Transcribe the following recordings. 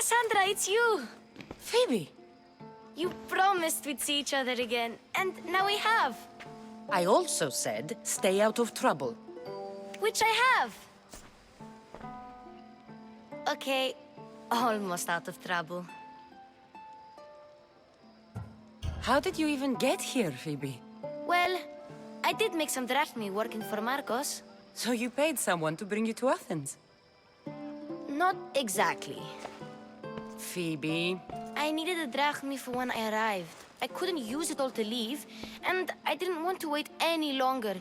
Kassandra, it's you! Phoebe! You promised we'd see each other again, and now we have. I also said, stay out of trouble. Which I have. Okay, almost out of trouble. How did you even get here, Phoebe? Well, I did make some drachmi working for Marcos. So you paid someone to bring you to Athens? Not exactly. Phoebe... I needed a drachmi for when I arrived. I couldn't use it all to leave, and I didn't want to wait any longer.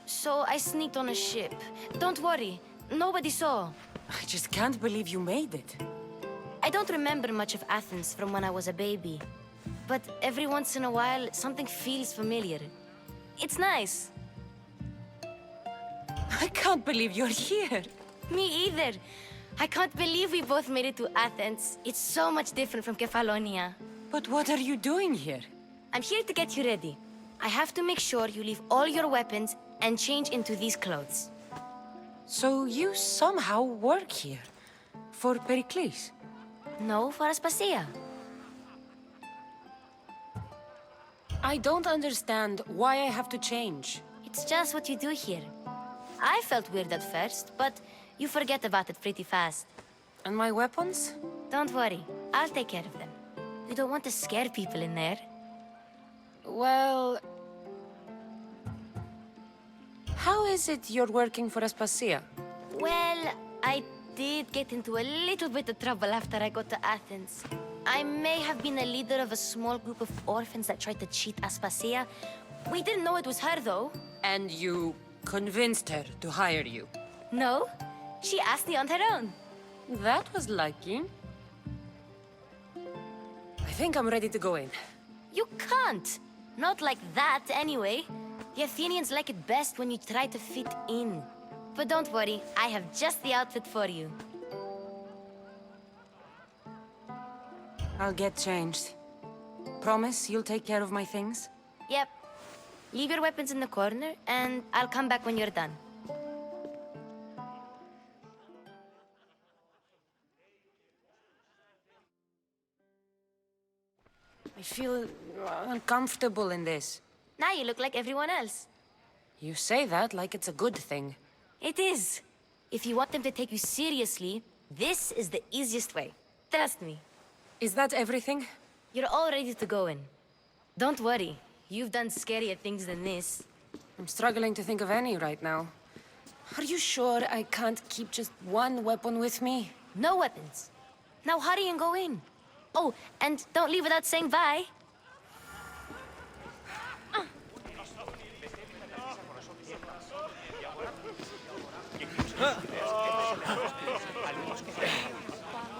So I sneaked on a ship. Don't worry, nobody saw. I just can't believe you made it. I don't remember much of Athens from when I was a baby. But every once in a while, something feels familiar. It's nice. I can't believe you're here. Me either. I can't believe we both made it to Athens. It's so much different from Kefalonia. But what are you doing here? I'm here to get you ready. I have to make sure you leave all your weapons and change into these clothes. So you somehow work here? For Pericles? No, for Aspasia. I don't understand why I have to change. It's just what you do here. I felt weird at first, but you forget about it pretty fast. And my weapons? Don't worry, I'll take care of them. You don't want to scare people in there. Well... How is it you're working for Aspasia? Well, I did get into a little bit of trouble after I got to Athens. I may have been a leader of a small group of orphans that tried to cheat Aspasia. We didn't know it was her, though. And you convinced her to hire you? No, she asked me on her own. That was lucky. I think I'm ready to go in. You can't. Not like that, anyway. The Athenians like it best when you try to fit in. But don't worry, I have just the outfit for you. I'll get changed. Promise you'll take care of my things? Yep. Leave your weapons in the corner, and I'll come back when you're done. I feel uncomfortable in this. Now you look like everyone else. You say that like it's a good thing. It is. If you want them to take you seriously, This is the easiest way. Trust me. Is that everything? You're all ready to go in. Don't worry. You've done scarier things than this. I'm struggling to think of any right now. Are you sure I can't keep just one weapon with me? No weapons. Now hurry and go in. Oh, and don't leave without saying bye.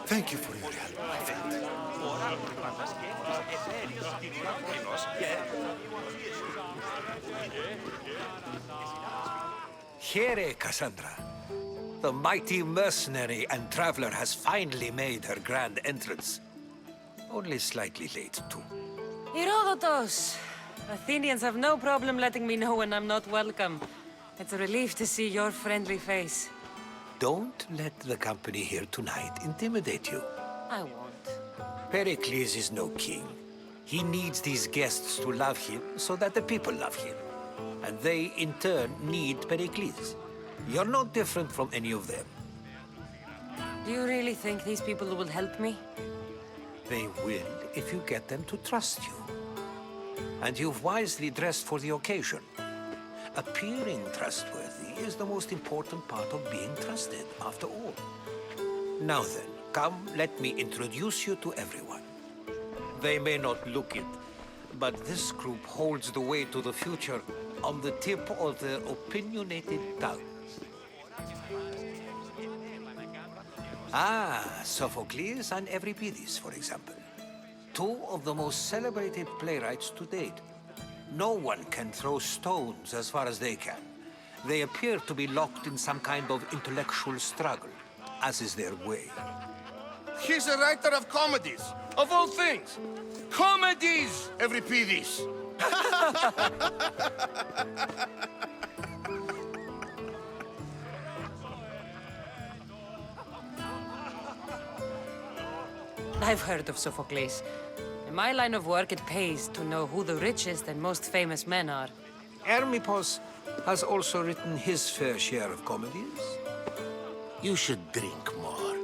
Thank you for your help, my friend. Here, Kassandra. The mighty mercenary and traveler has finally made her grand entrance. Only slightly late, too. Herodotus! Athenians have no problem letting me know when I'm not welcome. It's a relief to see your friendly face. Don't let the company here tonight intimidate you. I won't. Pericles is no king. He needs these guests to love him so that the people love him. And they, in turn, need Pericles. You're no different from any of them. Do you really think these people will help me? They will if you get them to trust you. And you've wisely dressed for the occasion. Appearing trustworthy is the most important part of being trusted, after all. Now then, come, let me introduce you to everyone. They may not look it, but this group holds the way to the future on the tip of their opinionated tongues. Ah, Sophocles and Euripides, for example. Two of the most celebrated playwrights to date. No one can throw stones as far as they can. They appear to be locked in some kind of intellectual struggle, as is their way. He's a writer of comedies, of all things. Comedies, Euripides. I've heard of Sophocles. In my line of work, it pays to know who the richest and most famous men are. Hermippos has also written his fair share of comedies. You should drink more.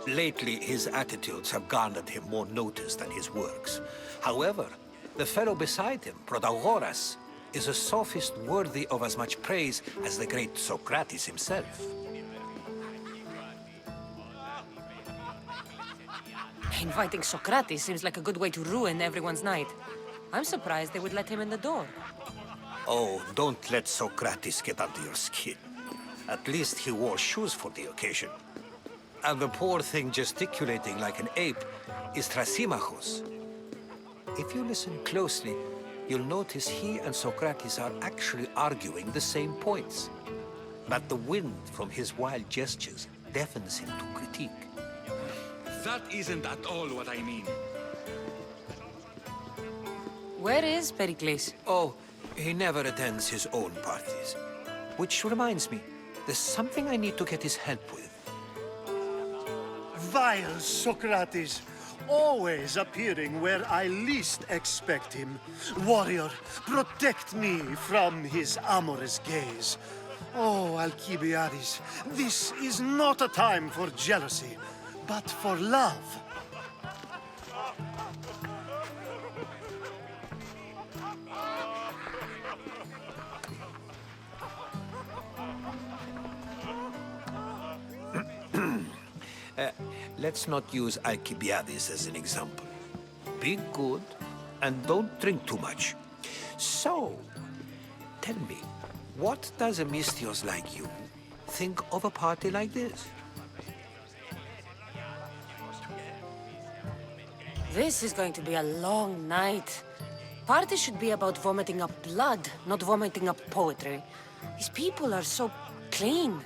Lately, his attitudes have garnered him more notice than his works. However, the fellow beside him, Protagoras, is a sophist worthy of as much praise as the great Socrates himself. Inviting Socrates seems like a good way to ruin everyone's night. I'm surprised they would let him in the door. Oh, don't let Socrates get under your skin. At least he wore shoes for the occasion. And the poor thing gesticulating like an ape is Thrasymachos. If you listen closely, you'll notice he and Socrates are actually arguing the same points. But the wind from his wild gestures deafens him to critique. That isn't at all what I mean. Where is Pericles? Oh, he never attends his own parties. Which reminds me, there's something I need to get his help with. Vile Socrates, always appearing where I least expect him. Warrior, protect me from his amorous gaze. Oh, Alcibiades, this is not a time for jealousy, but for love. Let's not use Alcibiades as an example. Be good, and don't drink too much. So, tell me, what does a Mystios like you think of a party like this? This is going to be a long night. Party should be about vomiting up blood, not vomiting up poetry. These people are so clean.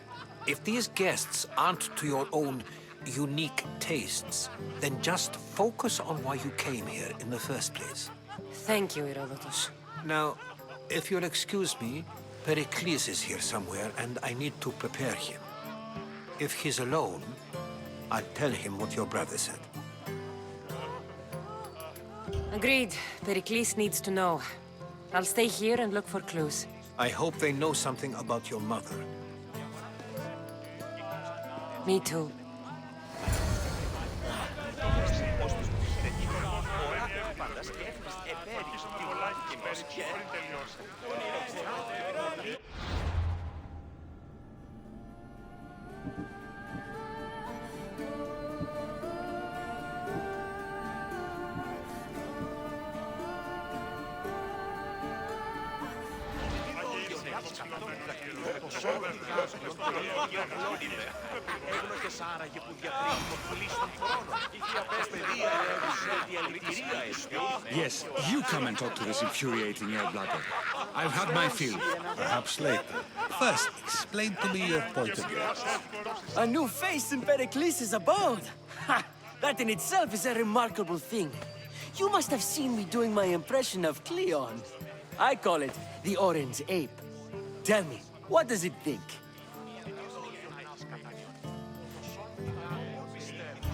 If these guests aren't to your own unique tastes, then just focus on why you came here in the first place. Thank you, Herodotus. Now, if you'll excuse me, Pericles is here somewhere, and I need to prepare him. If he's alone, I'll tell him what your brother said. Agreed. Pericles needs to know. I'll stay here and look for clues. I hope they know something about your mother. Me too. Yes, you come and talk to this infuriating air-bladder. I've had my fill. Perhaps later. First, explain to me your point of view. A new face in Pericles' abode! Ha! That in itself is a remarkable thing. You must have seen me doing my impression of Cleon. I call it the Orange Ape. Tell me, what does it think?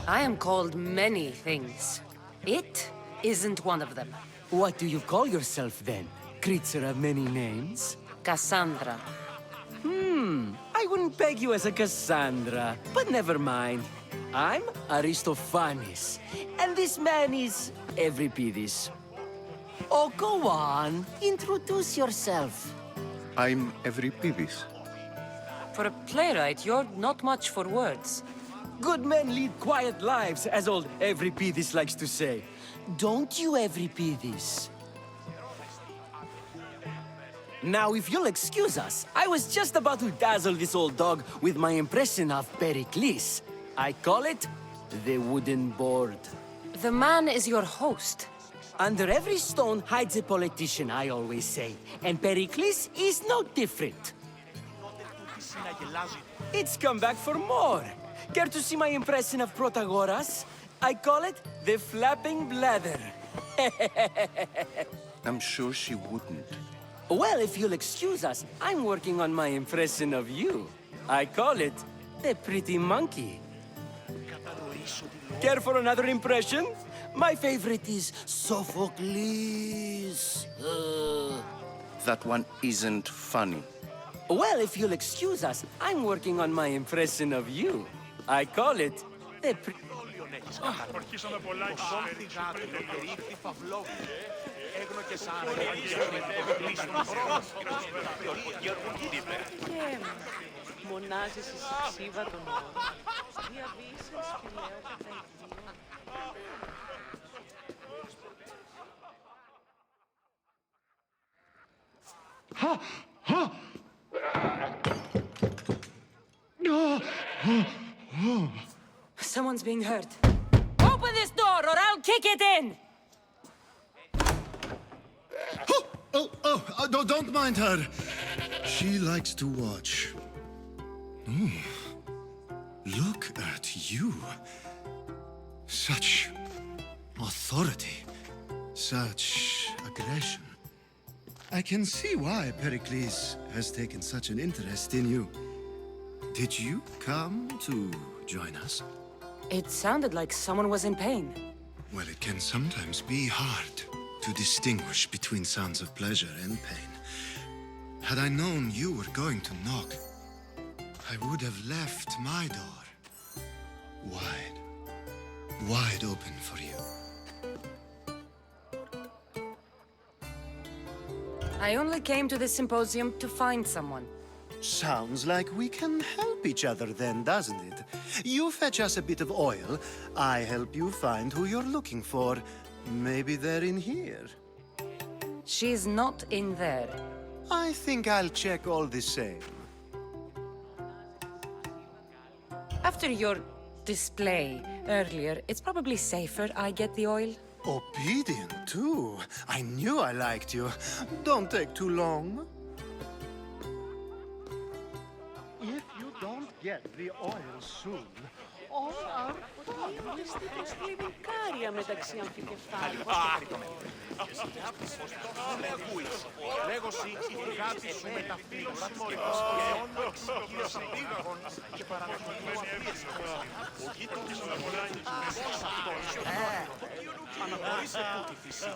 I am called many things. It isn't one of them. What do you call yourself then? Creature of many names? Kassandra. I wouldn't peg you as a Kassandra, but never mind. I'm Aristophanes, and this man is Euripides. Oh, go on. Introduce yourself. I'm Euripides. For a playwright, you're not much for words. Good men lead quiet lives, as old Euripides likes to say. Don't you, Euripides? Now, if you'll excuse us, I was just about to dazzle this old dog with my impression of Pericles. I call it the wooden board. The man is your host. Under every stone hides a politician, I always say. And Pericles is no different. It's come back for more. Care to see my impression of Protagoras? I call it the flapping bladder. I'm sure she wouldn't. Well, if you'll excuse us, I'm working on my impression of you. I call it the pretty monkey. Care for another impression? My favorite is Sophocles. That one isn't funny. Well, if you'll excuse us, I'm working on my impression of you. I call it the Μονάζει στη σιξίβα των όρων. Διαβίσεις σπηλαίο Someone's being hurt. Open this door or I'll kick it in! Oh, don't mind her. She likes to watch. Oh, look at you. Such authority. Such aggression. I can see why Pericles has taken such an interest in you. Did you come to join us? It sounded like someone was in pain. Well, it can sometimes be hard to distinguish between sounds of pleasure and pain. Had I known you were going to knock, I would have left my door wide open for you. I only came to the symposium to find someone. Sounds like we can help each other then, doesn't it? You fetch us a bit of oil, I help you find who you're looking for. Maybe they're in here. She's not in there. I think I'll check all the same. After your display earlier, it's probably safer I get the oil. Obedient, too. I knew I liked you. Don't take too long. If you don't get the oil soon, all our Μυστικός πλημμυρκάρια μεταξύ αμφικεφάλων. Λέγωση η γάτη σου μεταφύλωση και πασχολιών εξηγείωσαν πήγαγων και παρανομικού αφήρισκων. Ο γείτονος να μονάνει πώς αυτός αναχωρήσε τούτη φύση.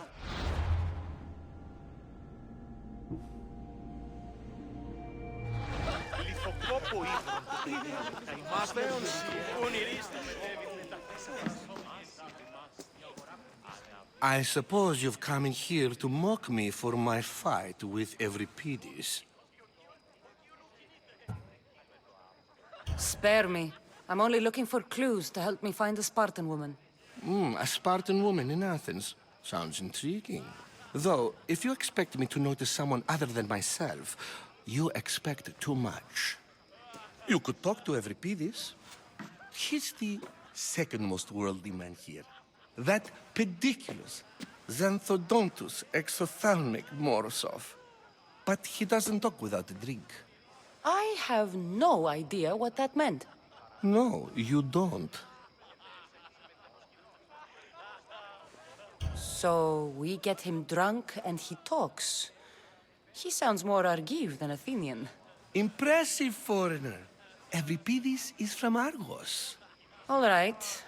Λιθοκόπο ύδρων θα είμαστε ονειρίστες. I suppose you've come in here to mock me for my fight with Euripides. Spare me. I'm only looking for clues to help me find a Spartan woman. A Spartan woman in Athens. Sounds intriguing. Though, if you expect me to notice someone other than myself, you expect too much. You could talk to Euripides. He's the second most worldly man here. That pediculous, xanthodontus exophthalmic Morosov. But he doesn't talk without a drink. I have no idea what that meant. No, you don't. So we get him drunk and he talks. He sounds more Argive than Athenian. Impressive, foreigner. Euripides is from Argos. All right.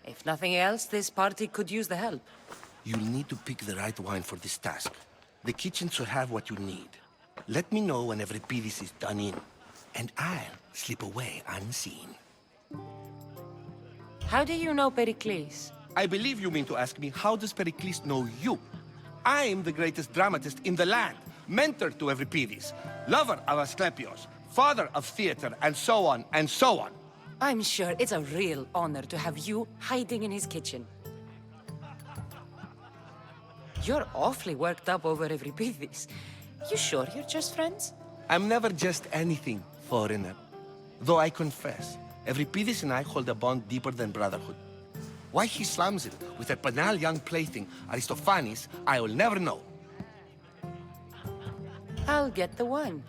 If nothing else, this party could use the help. You'll need to pick the right wine for this task. The kitchen should have what you need. Let me know when Euripides is done in, and I'll slip away unseen. How do you know Pericles? I believe you mean to ask me, how does Pericles know you? I'm the greatest dramatist in the land, mentor to Euripides, lover of Asclepios, father of theater, and so on, and so on. I'm sure it's a real honor to have you hiding in his kitchen. You're awfully worked up over Euripides. You sure you're just friends? I'm never just anything, foreigner. Though I confess, Euripides and I hold a bond deeper than brotherhood. Why he slams it with a banal young plaything, Aristophanes, I will never know. I'll get the wine.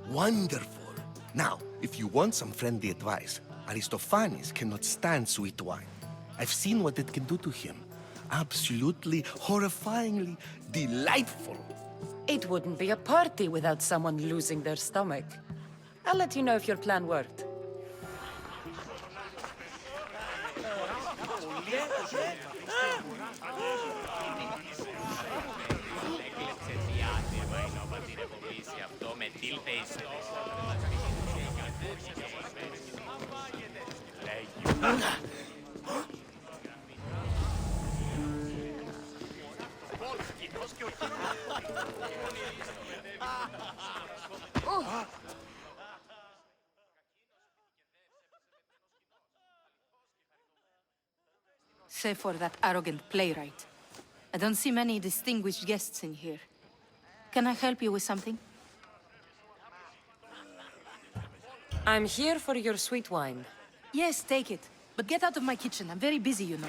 Wonderful. Now, if you want some friendly advice, Aristophanes cannot stand sweet wine. I've seen what it can do to him. Absolutely, horrifyingly delightful. It wouldn't be a party without someone losing their stomach. I'll let you know if your plan worked. Save for that arrogant playwright. I don't see many distinguished guests in here. Can I help you with something? I'm here for your sweet wine. Yes, take it. But get out of my kitchen. I'm very busy, you know.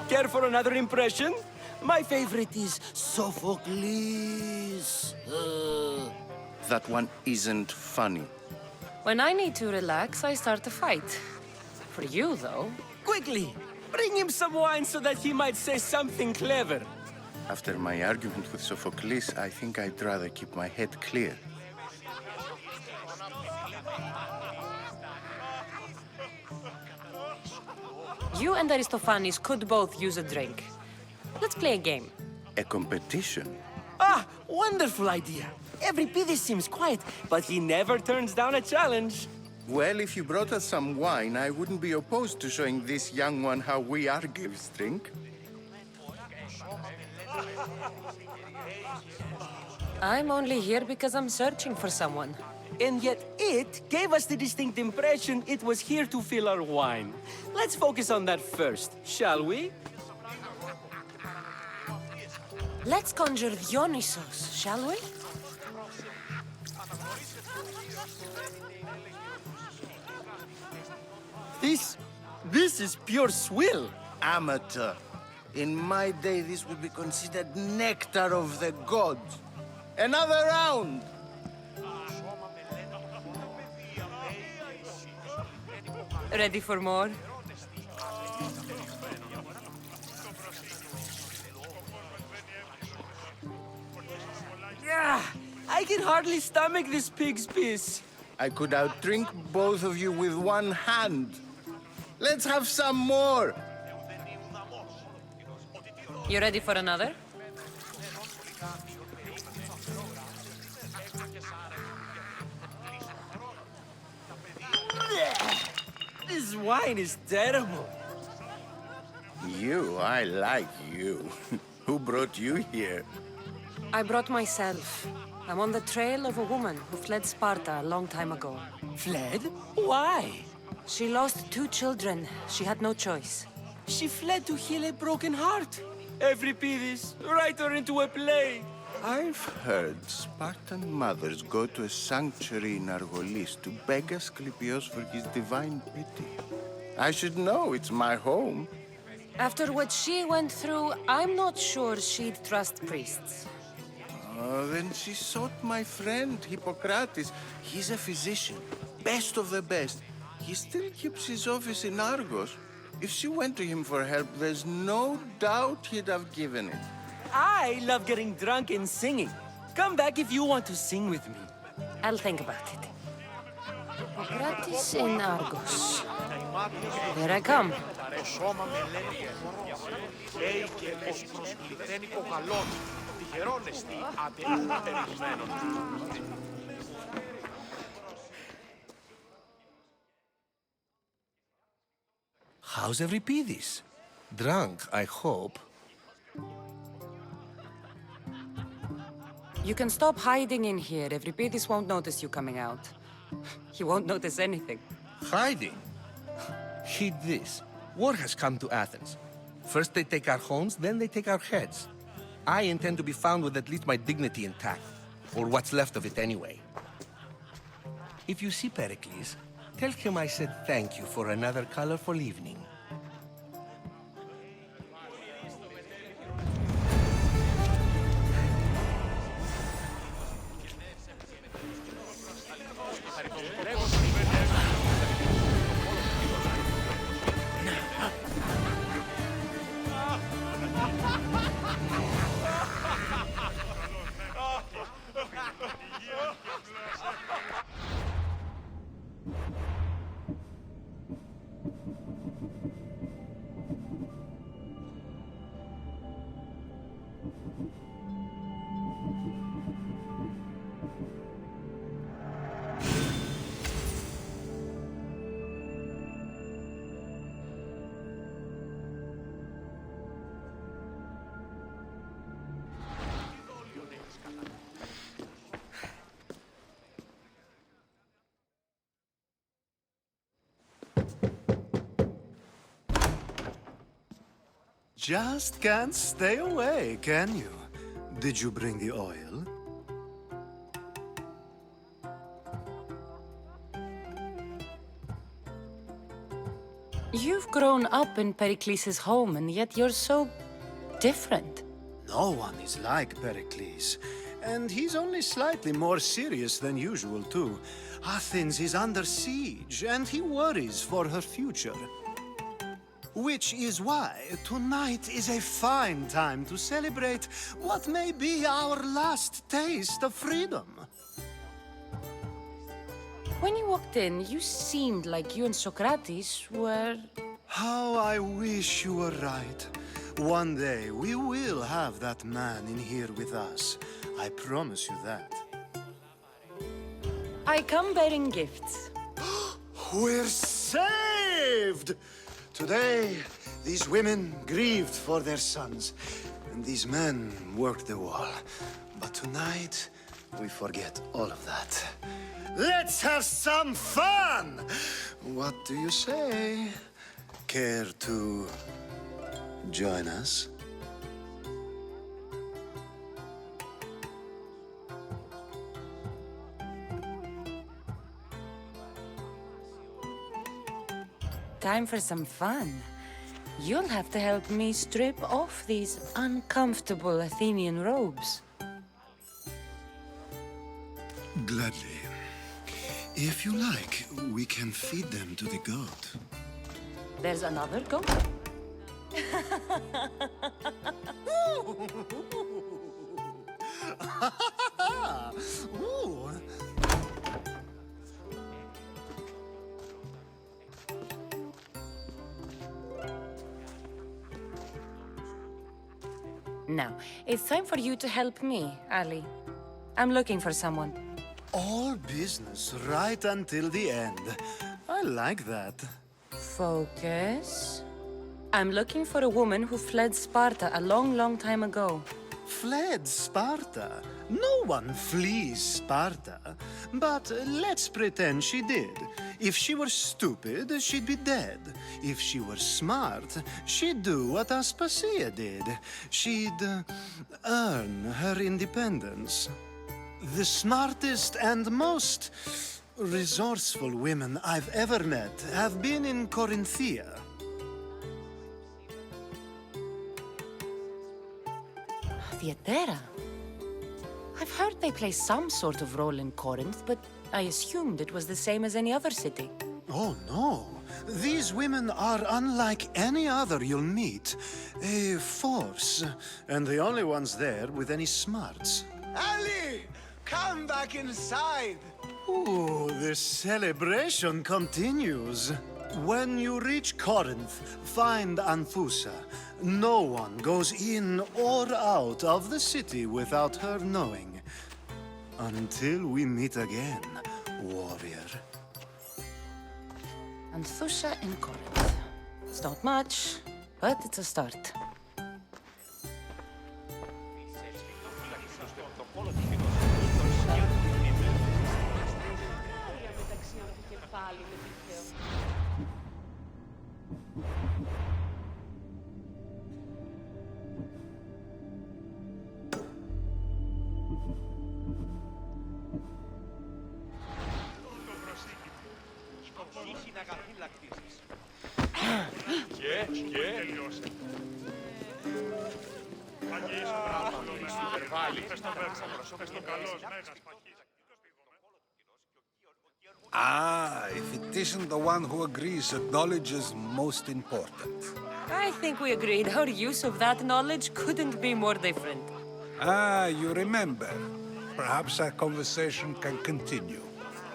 Care for another impression? My favorite is Sophocles. That one isn't funny. When I need to relax, I start a fight. For you, though. Quickly, bring him some wine so that he might say something clever. After my argument with Sophocles, I think I'd rather keep my head clear. You and Aristophanes could both use a drink. Let's play a game. A competition? Ah, wonderful idea. Euripides seems quiet, but he never turns down a challenge. Well, if you brought us some wine, I wouldn't be opposed to showing this young one how we Argives drink. I'm only here because I'm searching for someone. And yet it gave us the distinct impression it was here to fill our wine. Let's focus on that first, shall we? Let's conjure Dionysos, shall we? This is pure swill. Amateur. In my day, this would be considered nectar of the gods. Another round! Ready for more? Yeah, I can hardly stomach this pig's piss. I could outdrink both of you with one hand. Let's have some more! You ready for another? This wine is terrible. You, I like you. Who brought you here? I brought myself. I'm on the trail of a woman who fled Sparta a long time ago. Fled? Why? She lost 2 children. She had no choice. She fled to heal a broken heart. Euripides, write her into a play. I've heard Spartan mothers go to a sanctuary in Argolis to beg Asclepios for his divine pity. I should know, it's my home. After what she went through, I'm not sure she'd trust priests. Oh, then she sought my friend, Hippocrates. He's a physician, best of the best. He still keeps his office in Argos. If she went to him for help, there's no doubt he'd have given it. I love getting drunk and singing. Come back if you want to sing with me. I'll think about it. Hippocrates in Argos. Here I come. Το σώμα με λένε και μωρό. Λέει και ως προσκληθέν υπογαλών. Τυχερόν εστί ατελούν περιμένων. How's Euripides? Drunk, I hope. You can stop hiding in here. Euripides won't notice you coming out. He won't notice anything. Hiding? Heed this. War has come to Athens. First they take our homes, then they take our heads. I intend to be found with at least my dignity intact. Or what's left of it anyway. If you see Pericles, tell him I said thank you for another colorful evening. Just can't stay away, can you? Did you bring the oil? You've grown up in Pericles' home, and yet you're so different. No one is like Pericles. And he's only slightly more serious than usual, too. Athens is under siege, and he worries for her future. Which is why tonight is a fine time to celebrate what may be our last taste of freedom. When you walked in, you seemed like you and Socrates were... How I wish you were right. One day we will have that man in here with us. I promise you that. I come bearing gifts. We're saved! Today, these women grieved for their sons, and these men worked the wall. But tonight, we forget all of that. Let's have some fun! What do you say? Care to join us? Time for some fun. You'll have to help me strip off these uncomfortable Athenian robes. Gladly. If you like, we can feed them to the god. There's another goat. Ooh. Now, it's time for you to help me, Ali. I'm looking for someone. All business right until the end. I like that. Focus. I'm looking for a woman who fled Sparta a long, long time ago. Fled Sparta? No one flees Sparta. But let's pretend she did. If she were stupid, she'd be dead. If she were smart, she'd do what Aspasia did. She'd earn her independence. The smartest and most resourceful women I've ever met have been in Corinthia. Theatera? I've heard they play some sort of role in Corinth, but I assumed it was the same as any other city. Oh, no. These women are unlike any other you'll meet. A force, and the only ones there with any smarts. Ali! Come back inside! Ooh, the celebration continues. When you reach Corinth, find Anfusa. No one goes in or out of the city without her knowing. Until we meet again, warrior. Anthusha in Corinth. It's not much, but it's a start. Ah, if it isn't the one who agrees that knowledge is most important. I think we agreed our use of that knowledge couldn't be more different. Ah, you remember. Perhaps our conversation can continue.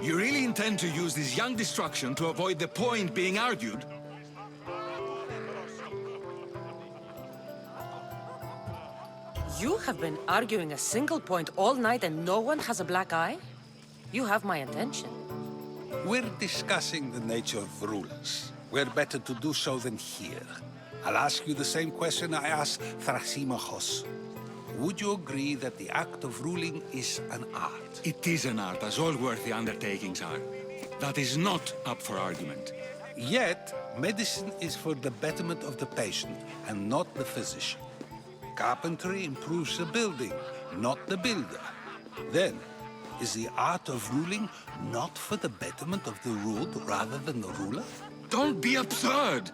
You really intend to use this young destruction to avoid the point being argued? You have been arguing a single point all night and no one has a black eye? You have my attention. We're discussing the nature of rulers. Where better to do so than here? I'll ask you the same question I asked Thrasymachos. Would you agree that the act of ruling is an art? It is an art, as all worthy undertakings are. That is not up for argument. Yet, medicine is for the betterment of the patient and not the physician. Carpentry improves the building, not the builder. Then, is the art of ruling not for the betterment of the ruled rather than the ruler? Don't be absurd!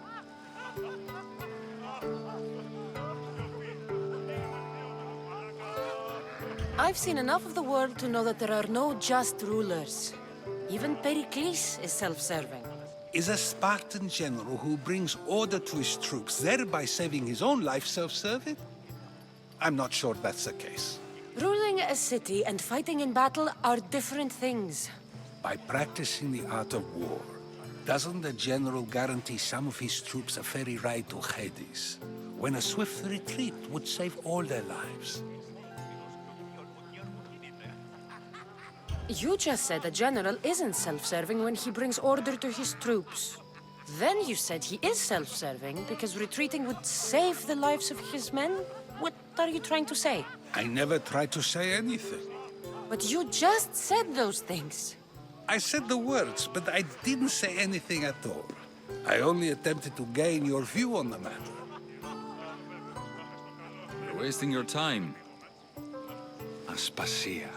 I've seen enough of the world to know that there are no just rulers. Even Pericles is self-serving. Is a Spartan general who brings order to his troops, thereby saving his own life, self-serving? I'm not sure that's the case. Ruling a city and fighting in battle are different things. By practicing the art of war, doesn't the general guarantee some of his troops a ferry ride to Hades, when a swift retreat would save all their lives? You just said a general isn't self-serving when he brings order to his troops. Then you said he is self-serving because retreating would save the lives of his men? What are you trying to say? I never tried to say anything. But you just said those things. I said the words, but I didn't say anything at all. I only attempted to gain your view on the matter. You're wasting your time. Aspasia.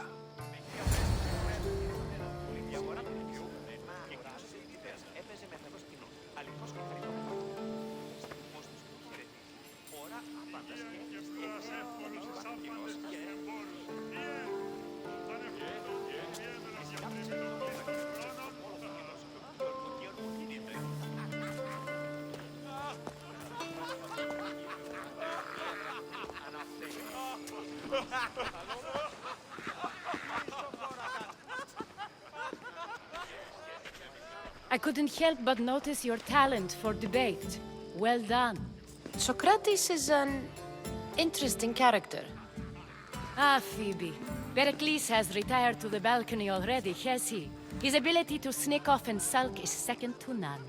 I couldn't help but notice your talent for debate. Well done. Socrates is an Interesting character. Ah, Phoebe. Pericles has retired to the balcony already, has he? His ability to sneak off and sulk is second to none.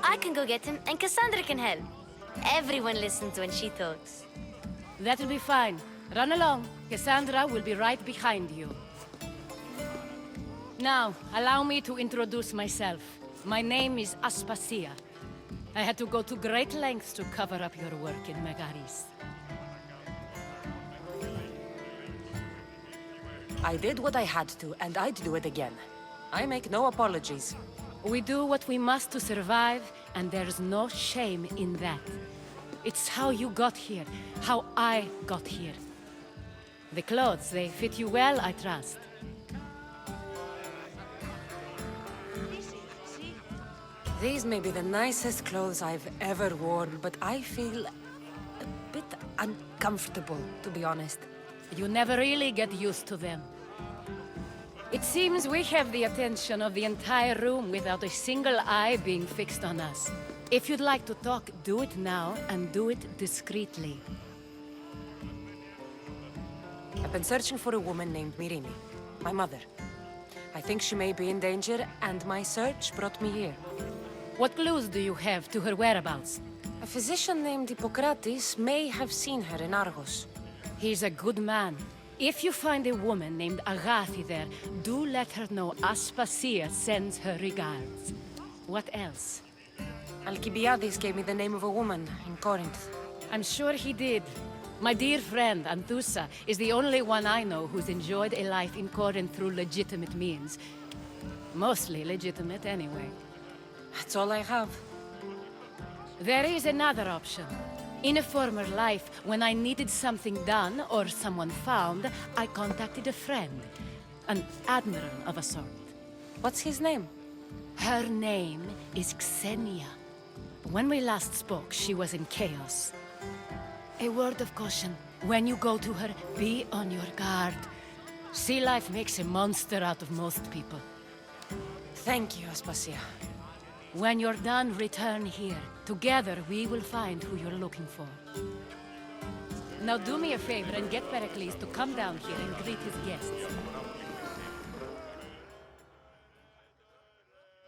I can go get him, and Cassandra can help. Everyone listens when she talks. That'll be fine. Run along. Cassandra will be right behind you. Now, allow me to introduce myself. My name is Aspasia. I had to go to great lengths to cover up your work in Megaris. I did what I had to, and I'd do it again. I make no apologies. We do what we must to survive, and there's no shame in that. It's how you got here, how I got here. The clothes, they fit you well, I trust. These may be the nicest clothes I've ever worn, but I feel a bit uncomfortable, to be honest. You never really get used to them. It seems we have the attention of the entire room without a single eye being fixed on us. If you'd like to talk, do it now, and do it discreetly. I've been searching for a woman named Myrimi, my mother. I think she may be in danger, and my search brought me here. What clues do you have to her whereabouts? A physician named Hippocrates may have seen her in Argos. He's a good man. If you find a woman named Agathi there, do let her know Aspasia sends her regards. What else? Alcibiades gave me the name of a woman in Corinth. I'm sure he did. My dear friend, Anthusa, is the only one I know who's enjoyed a life in Corinth through legitimate means. Mostly legitimate, anyway. That's all I have. There is another option. In a former life, when I needed something done or someone found, I contacted a friend. An admiral of a sort. What's his name? Her name is Xenia. When we last spoke, she was in chaos. A word of caution. When you go to her, be on your guard. Sea life makes a monster out of most people. Thank you, Aspasia. When you're done, return here. Together, we will find who you're looking for. Now do me a favor and get Pericles to come down here and greet his guests.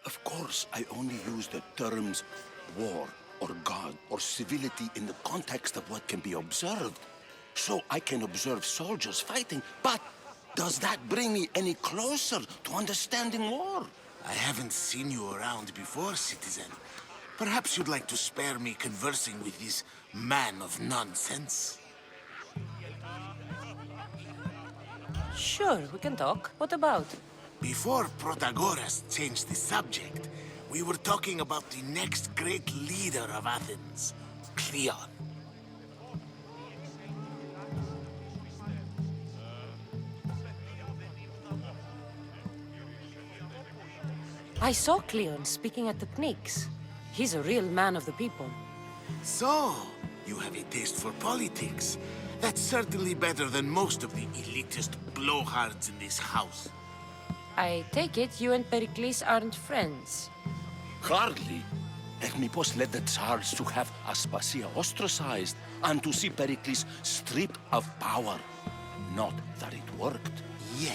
Of course, I only use the terms war or God or civility in the context of what can be observed. So I can observe soldiers fighting, but does that bring me any closer to understanding war? I haven't seen you around before, citizen. Perhaps you'd like to spare me conversing with this man of nonsense? Sure, we can talk. What about? Before Protagoras changed the subject, we were talking about the next great leader of Athens, Cleon. I saw Cleon speaking at the Pnyx. He's a real man of the people. So, you have a taste for politics. That's certainly better than most of the elitist blowhards in this house. I take it you and Pericles aren't friends. Hardly. Ernipos led the Tsars to have Aspasia ostracized and to see Pericles stripped of power. Not that it worked. Yet,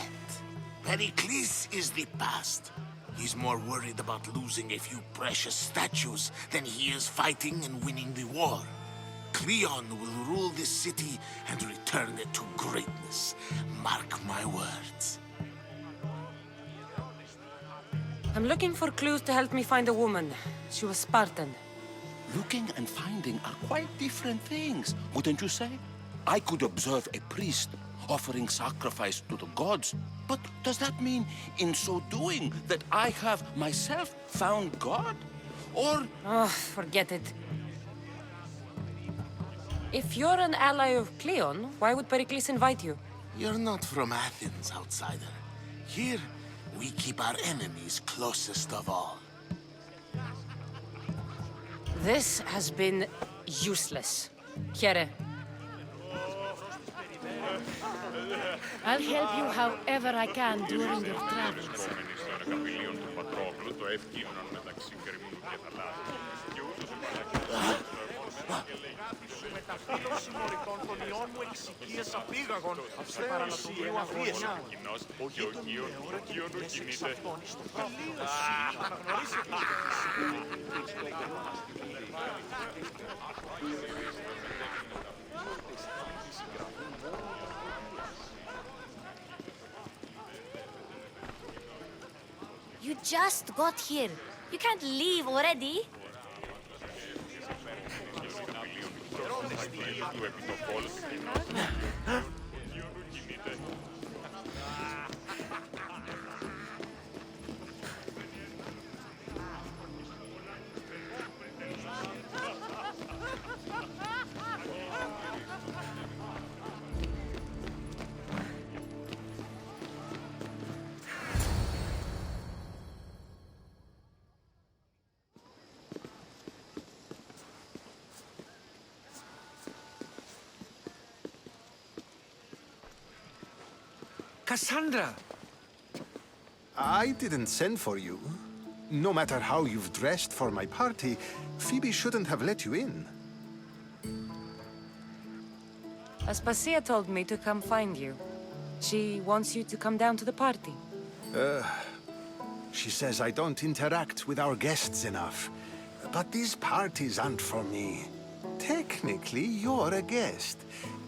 Pericles is the past. He's more worried about losing a few precious statues than he is fighting and winning the war. Cleon will rule this city and return it to greatness. Mark my words. I'm looking for clues to help me find a woman. She was Spartan. Looking and finding are quite different things, wouldn't you say? I could observe a priest offering sacrifice to the gods, but does that mean, in so doing, that I have myself found God? Or... Oh, forget it. If you're an ally of Cleon, why would Pericles invite you? You're not from Athens, outsider. Here, we keep our enemies closest of all. This has been useless. Here. I'll help you however I can during your travels. Σου μεταφύλων συμμοριτών των ιών μου εξοικίασα πήγαγον σε παρανατολίου αγρίες. Ο γείτον με ώρα και επιλέξει εξ αυτών εις το καλείο σου αναγνωρίσει You just got here. You can't leave already. Kassandra! I didn't send for you. No matter how you've dressed for my party, Phoebe shouldn't have let you in. Aspasia told me to come find you. She wants you to come down to the party. She says I don't interact with our guests enough. But these parties aren't for me. Technically, you're a guest.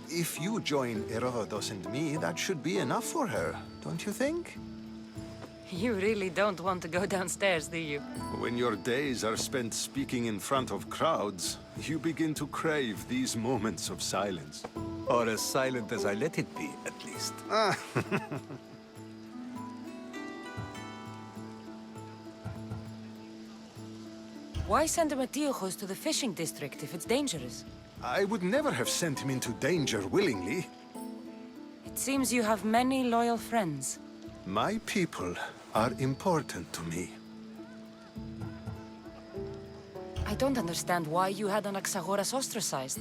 If you join Herodotus and me, that should be enough for her, don't you think? You really don't want to go downstairs, do you? When your days are spent speaking in front of crowds, you begin to crave these moments of silence. Or as silent as I let it be, at least. Why send Matiochos to the fishing district if it's dangerous? I would never have sent him into danger willingly. It seems you have many loyal friends. My people are important to me. I don't understand why you had Anaxagoras ostracized.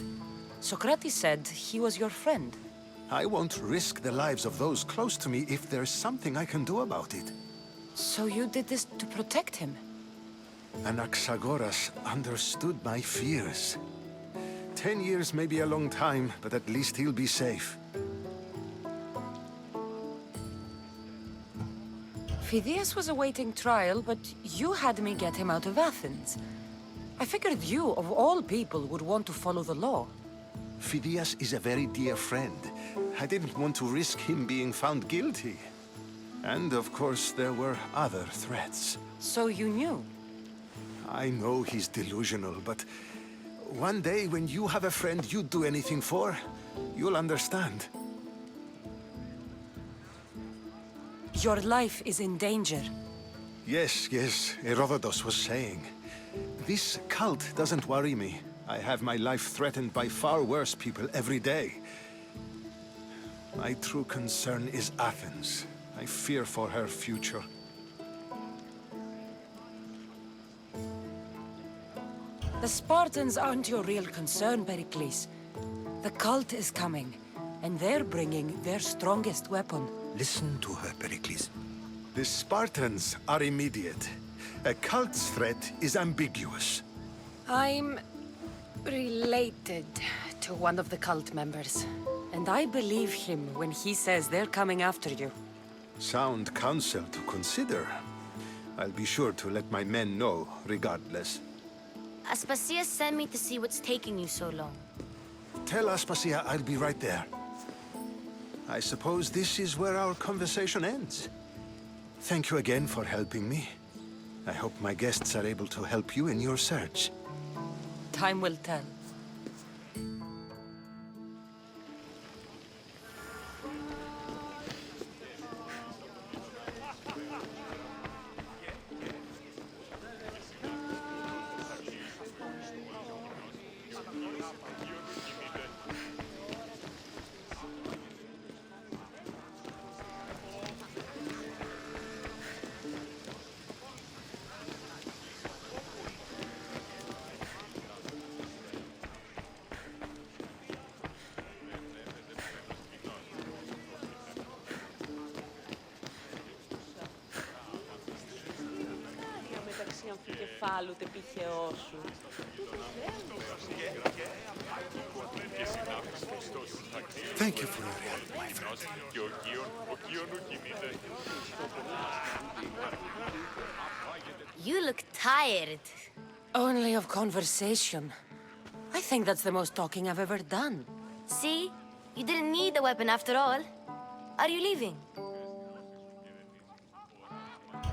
Socrates said he was your friend. I won't risk the lives of those close to me if there's something I can do about it. So you did this to protect him? Anaxagoras understood my fears. 10 years may be a long time, but at least he'll be safe. Phidias was awaiting trial, but you had me get him out of Athens. I figured you, of all people, would want to follow the law. Phidias is a very dear friend. I didn't want to risk him being found guilty. And of course, there were other threats. So you knew? I know he's delusional, but one day when you have a friend you'd do anything for, you'll understand. Your life is in danger. Yes, Herodotus was saying. This cult doesn't worry me. I have my life threatened by far worse people every day. My true concern is Athens. I fear for her future. The Spartans aren't your real concern, Pericles. The cult is coming, and they're bringing their strongest weapon. Listen to her, Pericles. The Spartans are immediate. A cult's threat is ambiguous. I'm related to one of the cult members, and I believe him when he says they're coming after you. Sound counsel to consider. I'll be sure to let my men know, regardless. Aspasia sent me to see what's taking you so long. Tell Aspasia I'll be right there. I suppose this is where our conversation ends. Thank you again for helping me. I hope my guests are able to help you in your search. Time will tell. μέση αμφικεφάλου τεπίχεώ σου. Thank you for your help, my friend. You look tired. Only of conversation. I think that's the most talking I've ever done. See? You didn't need the weapon after all. Are you leaving?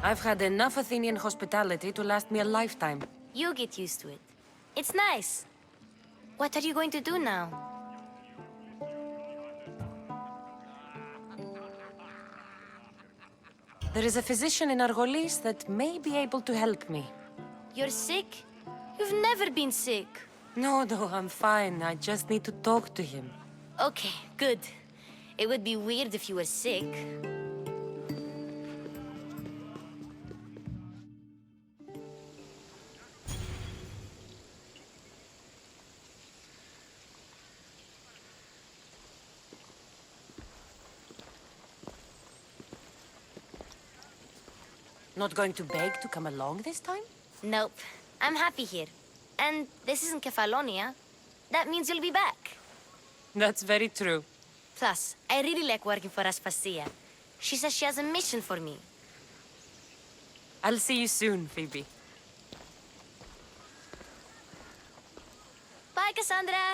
I've had enough Athenian hospitality to last me a lifetime. You get used to it. It's nice. What are you going to do now? There is a physician in Argolis that may be able to help me. You're sick? You've never been sick. No, I'm fine. I just need to talk to him. Okay, good. It would be weird if you were sick. Not going to beg to come along this time? Nope. I'm happy here. And this isn't Kefalonia. That means you'll be back. That's very true. Plus, I really like working for Aspasia. She says she has a mission for me. I'll see you soon, Phoebe. Bye, Kassandra!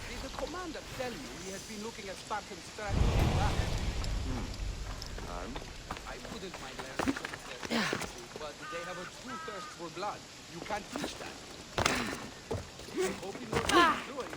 Did the commander tell you he has been looking at Spartan strategy? I wouldn't mind learning some of their strategy, but they have a true thirst for blood. You can't teach that. I hope you know what you're doing.